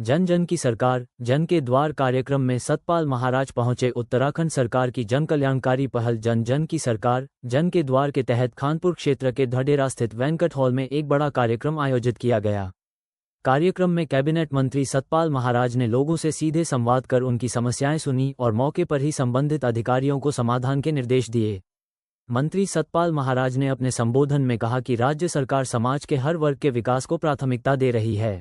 जन जन की सरकार, जन के द्वार कार्यक्रम में सतपाल महाराज पहुंचे। उत्तराखंड सरकार की जन कल्याणकारी पहल जन जन की सरकार, जन के द्वार के तहत खानपुर क्षेत्र के धडेरा स्थित वेंकट हॉल में एक बड़ा कार्यक्रम आयोजित किया गया। कार्यक्रम में कैबिनेट मंत्री सतपाल महाराज ने लोगों से सीधे संवाद कर उनकी समस्याएं सुनी और मौके पर ही संबंधित अधिकारियों को समाधान के निर्देश दिए। मंत्री सतपाल महाराज ने अपने संबोधन में कहा कि राज्य सरकार समाज के हर वर्ग के विकास को प्राथमिकता दे रही है।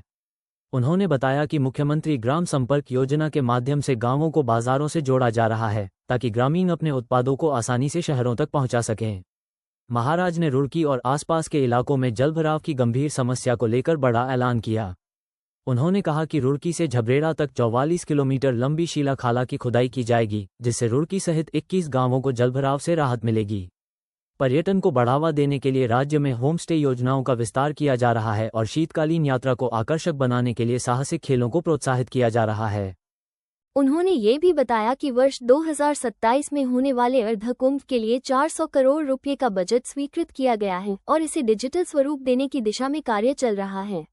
उन्होंने बताया कि मुख्यमंत्री ग्राम संपर्क योजना के माध्यम से गांवों को बाजारों से जोड़ा जा रहा है ताकि ग्रामीण अपने उत्पादों को आसानी से शहरों तक पहुंचा सकें। महाराज ने रुड़की और आसपास के इलाकों में जलभराव की गंभीर समस्या को लेकर बड़ा ऐलान किया। उन्होंने कहा कि रुड़की से झबरेड़ा तक 44 किलोमीटर लंबी शीला खाला की खुदाई की जाएगी, जिससे रुड़की सहित 21 गांवों को जलभराव से राहत मिलेगी। पर्यटन को बढ़ावा देने के लिए राज्य में होम स्टे योजनाओं का विस्तार किया जा रहा है और शीतकालीन यात्रा को आकर्षक बनाने के लिए साहसिक खेलों को प्रोत्साहित किया जा रहा है। उन्होंने ये भी बताया कि वर्ष 2027 में होने वाले अर्धकुंभ के लिए 400 करोड़ रुपए का बजट स्वीकृत किया गया है और इसे डिजिटल स्वरूप देने की दिशा में कार्य चल रहा है।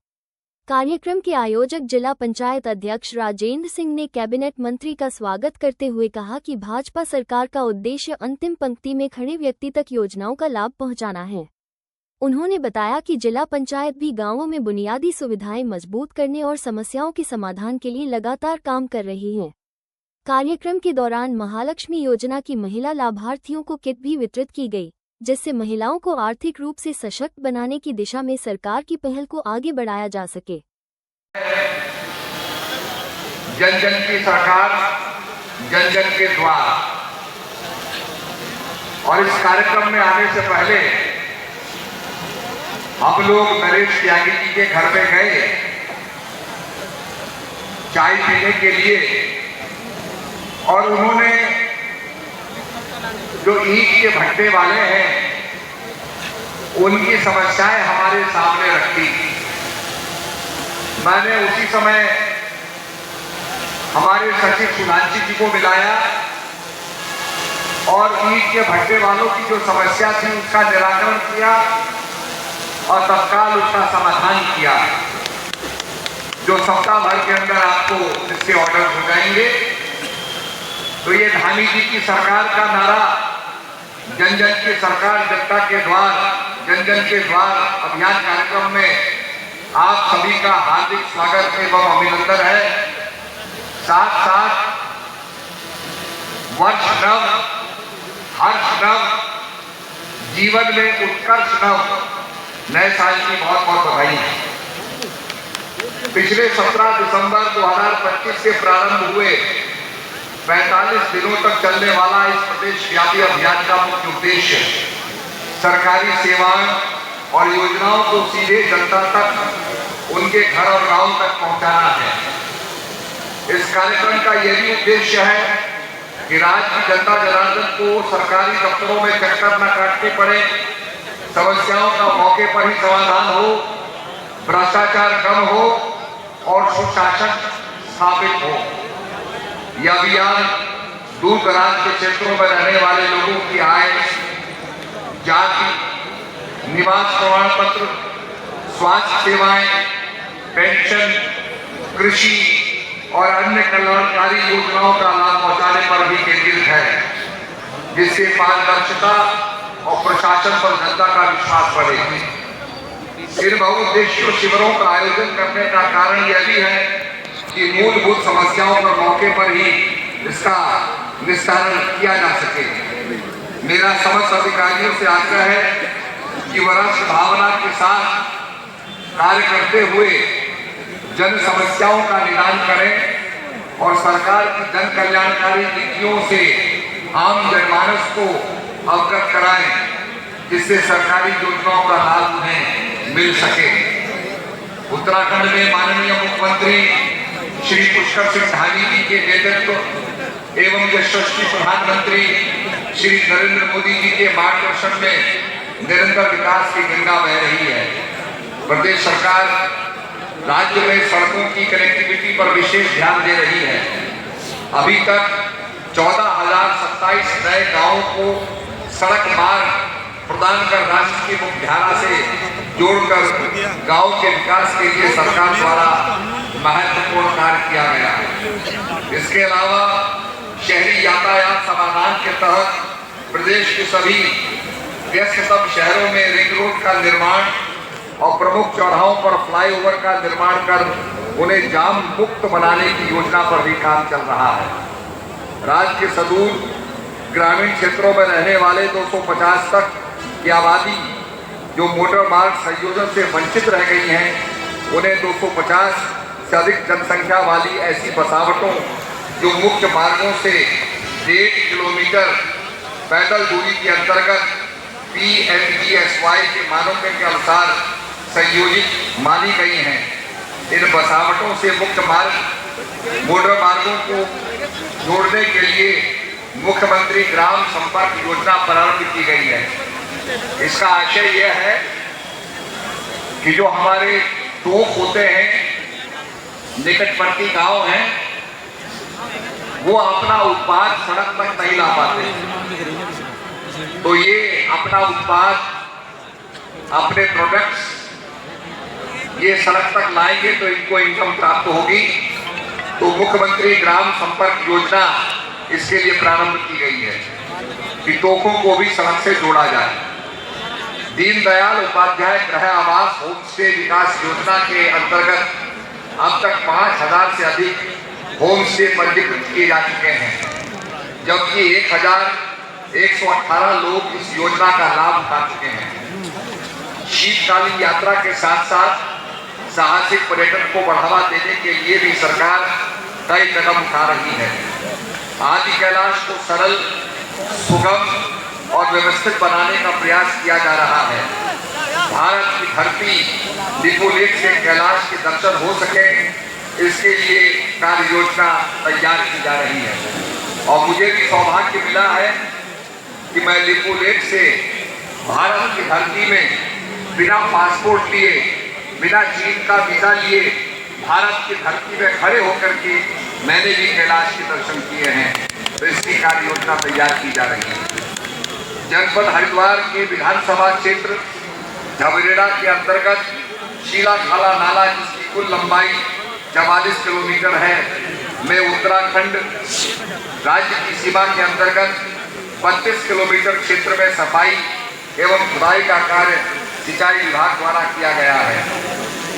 कार्यक्रम के आयोजक जिला पंचायत अध्यक्ष राजेंद्र सिंह ने कैबिनेट मंत्री का स्वागत करते हुए कहा कि भाजपा सरकार का उद्देश्य अंतिम पंक्ति में खड़े व्यक्ति तक योजनाओं का लाभ पहुंचाना है। उन्होंने बताया कि जिला पंचायत भी गांवों में बुनियादी सुविधाएं मजबूत करने और समस्याओं के समाधान के लिए लगातार काम कर रही है। कार्यक्रम के दौरान महालक्ष्मी योजना की महिला लाभार्थियों को किट भी वितरित की गई, जिससे महिलाओं को आर्थिक रूप से सशक्त बनाने की दिशा में सरकार की पहल को आगे बढ़ाया जा सके। जन जन की सरकार, जन जन के द्वार। और इस कार्यक्रम में आने से पहले हम लोग नरेश त्यागी जी के घर में गए चाय पीने के लिए, और उन्होंने जो ईंट के भट्टे वाले हैं उनकी समस्याएं हमारे सामने रखी। मैंने उसी समय हमारे सचिव सुधांशी जी को मिलाया और ईंट के भट्टे वालों की जो समस्या थी उसका निराकरण किया और तत्काल उसका समाधान किया, जो सप्ताह भर के अंदर आपको इसके ऑर्डर हो जाएंगे। तो ये धामी जी की सरकार का नारा, जन जन की सरकार जनता के द्वार, जन जन के द्वार अभियान कार्यक्रम में आप सभी का हार्दिक स्वागत एवं अभिनंदन है। साथ साथ वर्ष नव, हर्ष नव, जीवन में उत्कर्ष नव, नए साल की बहुत बहुत बधाई है। पिछले 17 दिसंबर 2025 से प्रारंभ हुए 45 दिनों तक चलने वाला इस प्रदेश व्यापी अभियान का मुख्य उद्देश्य सरकारी सेवाएं और योजनाओं को सीधे जनता तक, उनके घर और गांव तक पहुंचाना है। इस कार्यक्रम का यह भी उद्देश्य है कि राज्य की जनता जनार्दन को सरकारी दफ्तरों में चक्कर न काटने पड़े, समस्याओं का मौके पर ही समाधान हो, भ्रष्टाचार कम हो और सुशासन स्थापित हो। यह अभियान दूर दराज के क्षेत्रों में रहने वाले लोगों की आय, जाति, निवास प्रमाण पत्र, स्वास्थ्य सेवाएं, पेंशन, कृषि और अन्य कल्याणकारी योजनाओं का लाभ पहुंचाने पर भी केंद्रित है, जिससे पारदर्शिता और प्रशासन पर जनता का विश्वास बढ़े। इन बहुउद्देशीय शिविरों का आयोजन करने का कारण यह भी है कि मूलभूत समस्याओं पर मौके पर ही इसका निस्तारण किया जा सके। मेरा समस्त अधिकारियों से आग्रह है कि वह राष्ट्र भावना के साथ कार्य करते हुए जन समस्याओं का निदान करें और सरकार की जन कल्याणकारी नीतियों से आम जनमानस को अवगत कराएं, जिससे सरकारी योजनाओं का लाभ उन्हें मिल सके। उत्तराखंड में माननीय मुख्यमंत्री श्री पुष्कर सिंह धामी जी के नेतृत्व एवं यशस्वी प्रधानमंत्री श्री नरेंद्र मोदी जी के मार्गदर्शन में निरंतर विकास की गंगा बह रही है। प्रदेश सरकार राज्य में सड़कों की कनेक्टिविटी पर विशेष ध्यान दे रही है। अभी तक 14,027 नए गांवों को सड़क मार्ग प्रदान कर राष्ट्र की मुख्यधारा से जोड़कर गांव के विकास के लिए सरकार द्वारा महत्वपूर्ण कार्य किया गया है। इसके अलावा शहरी यातायात समाधान के तहत प्रदेश के सभी व्यस्ततम शहरों में रिंग रोड का निर्माण और प्रमुख चौराहों पर फ्लाईओवर का निर्माण कर उन्हें जाम मुक्त बनाने की योजना पर भी काम चल रहा है। राज्य के सुदूर ग्रामीण क्षेत्रों में रहने वाले 250 तक की आबादी जो मोटर मार्ग संयोजन से वंचित रह गई हैं, उन्हें 250 से अधिक जनसंख्या वाली ऐसी बसावटों जो मुख्य मार्गों से 1.5 किलोमीटर पैदल दूरी के अंतर्गत PMGSY के मानकों के अनुसार संयोजित मानी गई हैं। इन बसावटों से मुख्य मार्ग मोटर मार्गों को जोड़ने के लिए मुख्यमंत्री ग्राम संपर्क योजना प्रारंभ की गई है। इसका आशय यह है कि जो हमारे टोक होते हैं, निकटवर्ती गांव हैं, वो अपना उत्पाद सड़क तक नहीं ला पाते, तो ये अपना उत्पाद, अपने प्रोडक्ट्स ये सड़क तक लाएंगे तो इनको इनकम प्राप्त होगी। तो मुख्यमंत्री ग्राम संपर्क योजना इसके लिए प्रारंभ की गई है कि टोकों को भी सड़क से जोड़ा जाए। दीनदयाल उपाध्याय गृह आवास होमस्टे विकास योजना के अंतर्गत अब तक 5000 से अधिक होमस्टे पंजीकृत किए जा चुके हैं, जबकि 1118 लोग इस योजना का लाभ उठा चुके हैं। शीतकालीन यात्रा के साथ साथ साहसिक पर्यटन को बढ़ावा देने के लिए भी सरकार कई कदम उठा रही है। आदि कैलाश को सरल, सुगम और व्यवस्थित बनाने का प्रयास किया जा रहा है। भारत की धरती लिपुलेख से कैलाश के दर्शन हो सके, इसके लिए कार्य योजना तैयार की जा रही है। और मुझे भी सौभाग्य मिला है कि मैं लिपुलेख से भारत की धरती में बिना पासपोर्ट लिए, बिना चीन का वीजा लिए भारत की धरती में खड़े होकर के मैंने भी कैलाश के दर्शन किए हैं। तो इसकी कार्य योजना तैयार की जा रही है। जनपद हरिद्वार के विधानसभा क्षेत्र झबरेड़ा के अंतर्गत शीलाखाला नाला, जिसकी कुल लंबाई 44 किलोमीटर है, में उत्तराखंड राज्य की सीमा के अंतर्गत 32 किलोमीटर क्षेत्र में सफाई एवं खुदाई का कार्य सिंचाई विभाग द्वारा किया गया है।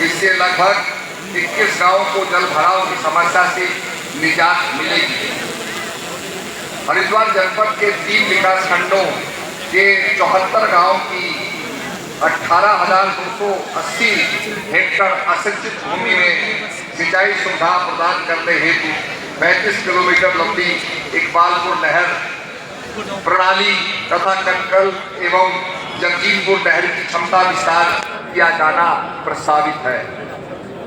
इससे लगभग 21 गांवों को जल भराव की समस्या से निजात मिलेगी। हरिद्वार जनपद के 3 विकास खंडों के 74 गांवों की 18,280 हेक्टेयर असिंचित भूमि में सिंचाई सुविधा प्रदान करने हेतु 35 किलोमीटर लंबी इकबालपुर नहर प्रणाली तथा कनकल एवं जगजीतपुर नहर की क्षमता विस्तार किया जाना प्रस्तावित है।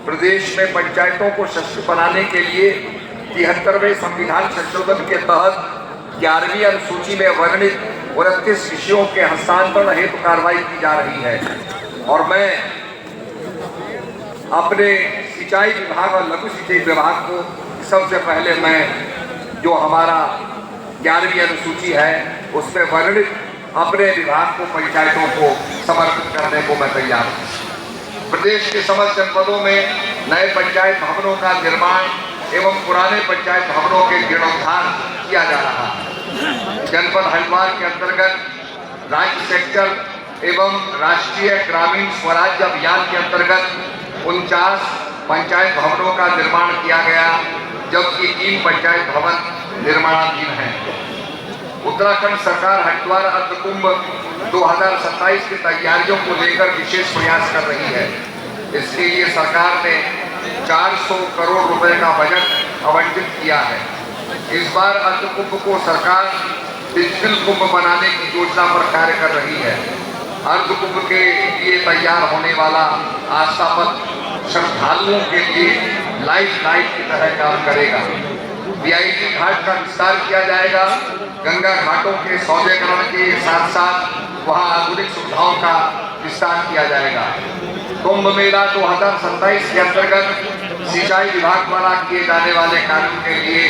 प्रदेश में पंचायतों को सशक्त बनाने के लिए 73वें संविधान संशोधन के तहत 11वीं अनुसूची में वर्णित 29 विषयों के हस्तांतरण हेतु कार्रवाई की जा रही है। और मैं अपने सिंचाई विभाग और लघु सिंचाई विभाग को सबसे पहले मैं जो हमारा 11वीं अनुसूची है उसमें वर्णित अपने विभाग को पंचायतों को समर्पित करने को मैं तैयार हूँ। प्रदेश के समस्त जनपदों में नए पंचायत भवनों का निर्माण एवं पुराने पंचायत भवनों के जीर्णोद्धार किया जा रहा है। जनपद हरिद्वार के अंतर्गत राज्य सेक्टर एवं राष्ट्रीय ग्रामीण स्वराज्य अभियान के अंतर्गत 49 पंचायत भवनों का निर्माण किया गया, जबकि 3 पंचायत भवन निर्माणाधीन हैं। उत्तराखंड सरकार हरिद्वार अर्धकुंभ 2027 की तैयारियों को लेकर विशेष प्रयास कर रही है। इसके लिए सरकार ने 400 करोड़ रुपए का बजट आवंटित किया है। इस बार अर्धकुंभ को सरकार डिजिटल कुंभ बनाने की योजना पर कार्य कर रही है। अर्धकुंभ के लिए तैयार होने वाला आस्था पथ श्रद्धालुओं के लिए लाइफ लाइन की तरह काम करेगा। VIP घाट का विस्तार किया जाएगा। गंगा घाटों के सौंदर्यीकरण के साथ साथ वहां आधुनिक सुविधाओं का विस्तार किया जाएगा। कुंभ मेला 2027 के अंतर्गत सिंचाई विभाग द्वारा किए जाने वाले कार्यों के लिए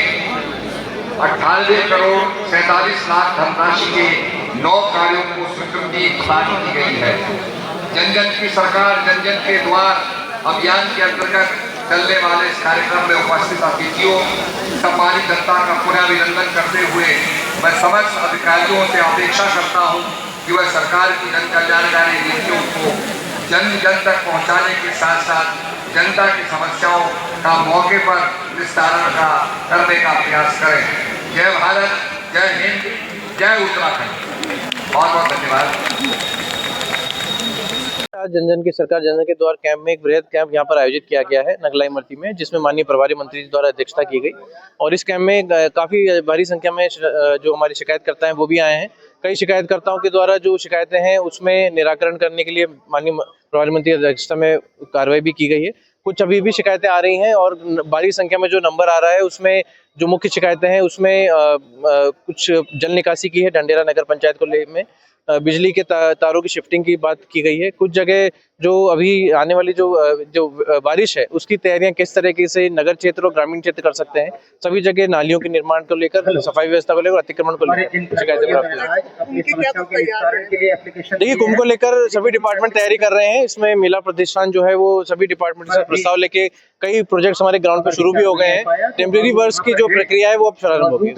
98 करोड़ 47 लाख धनराशि के 9 कार्यों को स्वीकृति प्रदान की गई है। जन जन की सरकार जन जन के द्वार अभियान के अंतर्गत चलने वाले इस कार्यक्रम में उपस्थित अतिथियों, सम्मानित जनता का पुनः अभिनंदन करते हुए मैं समस्त अधिकारियों से अपेक्षा करता हूं कि वह सरकार की जन कल्याणकारी नीतियों को जन जन तक पहुंचाने के साथ साथ जनता की समस्याओं का मौके पर निस्तारण करने का प्रयास करें। जय भारत, जय हिंद, जय उत्तराखंड। बहुत बहुत धन्यवाद। आज जन जन की सरकार जन जन के द्वार कैंप में एक वृहद कैंप यहाँ पर आयोजित किया गया है नगलाई मर्ती में, जिसमें माननीय प्रभारी मंत्री जी द्वारा अध्यक्षता की गई। और इस कैंप में काफ़ी भारी संख्या में जो हमारे शिकायतकर्ता हैं वो भी आए हैं। कई शिकायतकर्ताओं के द्वारा जो शिकायतें हैं उसमें निराकरण करने के लिए माननीय प्रभारी मंत्री अध्यक्षता में कार्रवाई भी की गई है। कुछ अभी भी शिकायतें आ रही हैं और भारी संख्या में जो नंबर आ रहा है उसमें जो मुख्य शिकायतें हैं उसमें कुछ जल निकासी की है ढंडेरा नगर पंचायत को में, बिजली के तारों की शिफ्टिंग की बात की गई है। कुछ जगह जो अभी आने वाली जो बारिश है उसकी तैयारियां किस तरीके से नगर क्षेत्र और ग्रामीण क्षेत्र कर सकते हैं, सभी जगह नालियों के निर्माण को लेकर, सफाई व्यवस्था को लेकर, अतिक्रमण को लेकर शिकायतें प्राप्त हुई। देखिए, कुंभ को लेकर सभी डिपार्टमेंट तैयारी कर रहे हैं। इसमें मेला प्रतिष्ठान जो है वो सभी डिपार्टमेंट से प्रस्ताव लेके कई प्रोजेक्ट्स हमारे ग्राउंड पे शुरू भी हो गए हैं। टेम्परेरी वर्क्स की जो प्रक्रिया है वो अब प्रारंभ होगी।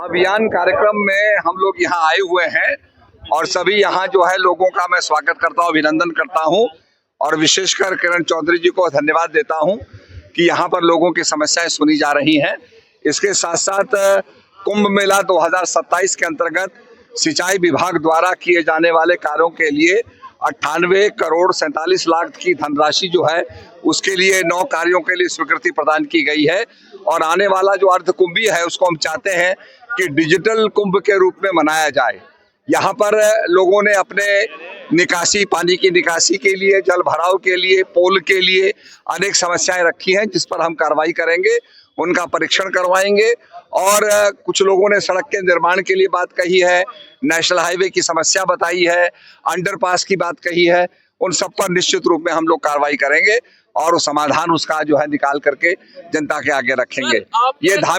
अभियान कार्यक्रम में हम लोग यहाँ आए हुए हैं और सभी यहाँ जो है लोगों का मैं स्वागत करता हूँ, अभिनंदन करता हूँ और विशेषकर किरण चौधरी जी को धन्यवाद देता हूँ कि यहाँ पर लोगों की समस्याएं सुनी जा रही हैं। इसके साथ साथ कुंभ मेला 2027 के अंतर्गत सिंचाई विभाग द्वारा किए जाने वाले कार्यों के लिए 98 करोड़ 47 लाख की धनराशि जो है उसके लिए 9 कार्यों के लिए स्वीकृति प्रदान की गई है। और आने वाला जो अर्ध कुंभी है उसको हम चाहते हैं कि डिजिटल कुंभ के रूप में मनाया जाए। यहाँ पर लोगों ने अपने निकासी, पानी की निकासी के लिए, जल भराव के लिए, पोल के लिए अनेक समस्याएं रखी हैं जिस पर हम कार्रवाई करेंगे, उनका परीक्षण करवाएंगे। और कुछ लोगों ने सड़क के निर्माण के लिए बात कही है, नेशनल हाईवे की समस्या बताई है, अंडरपास की बात कही है, उन सब पर निश्चित रूप में हम लोग कार्रवाई करेंगे और समाधान उसका जो है निकाल करके जनता के आगे रखेंगे। ये